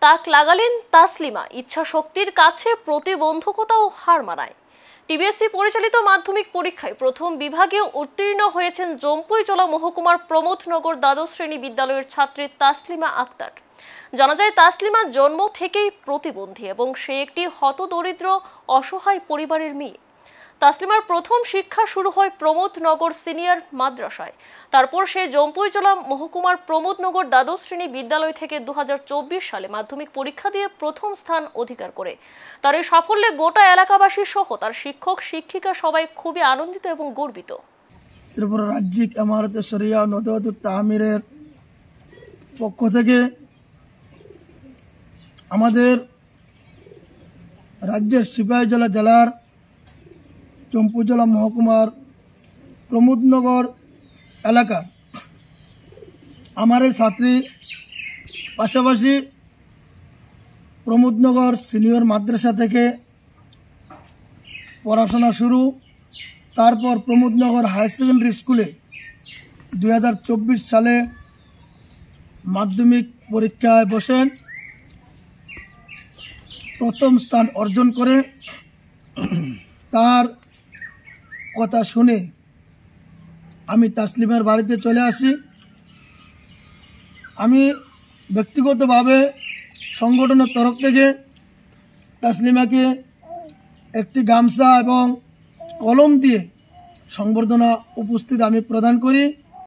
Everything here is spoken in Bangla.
তাক লাগালেন তাসলিমা। ইচ্ছা শক্তির কাছে প্রতিবন্ধকতাও হার মানায়। টিবিএসসি পরিচালিত মাধ্যমিক পরীক্ষায় প্রথম বিভাগে উত্তীর্ণ হয়েছেন জম্পুইজলা মহকুমার প্রমোদনগর দ্বাদশ শ্রেণী বিদ্যালয়ের ছাত্রী তাসলিমা আক্তার। জানা যায়, তাসলিমা জন্ম থেকেই প্রতিবন্ধী এবং সে একটি হতদরিদ্র অসহায় পরিবারের মেয়ে। তাসলিমার প্রথম শিক্ষা শুরু হয় প্রমোদনগর সিনিয়র মাদ্রাসায়। তারপর সে জম্পুইজলা মহকুমার প্রমোদনগর দ্বাদশ শ্রেণী বিদ্যালয় থেকে 2024 সালে মাধ্যমিক পরীক্ষা দিয়ে প্রথম স্থান অধিকার করে। তার এই সাফল্যে গোটা এলাকাবাসী সহ তার শিক্ষক শিক্ষিকা সবাই খুবই আনন্দিত এবং গর্বিত। ত্রিপুরা রাজ্যিক ইমারতে শরিয়া নদওয়াতুত তামিরের পক্ষ থেকে আমাদের রাজ্যের সিপাহীজলা জেলার জম্পুইজলা মহকুমার প্রমোদনগর এলাকার আমার এই ছাত্রী পাশাপাশি প্রমোদনগর সিনিয়র মাদ্রাসা থেকে পড়াশোনা শুরু, তারপর প্রমোদনগর হায়ার সেকেন্ডারি স্কুলে 2024 সালে মাধ্যমিক পরীক্ষায় বসেন, প্রথম স্থান অর্জন করে। তার কথা শুনে আমি তাসলিমার বাড়িতে চলে আসি। আমি ব্যক্তিগতভাবে সংগঠনের তরফ থেকে তাসলিমাকে একটি গামছা এবং কলম দিয়ে সংবর্ধনা উপস্থিত আমি প্রদান করি।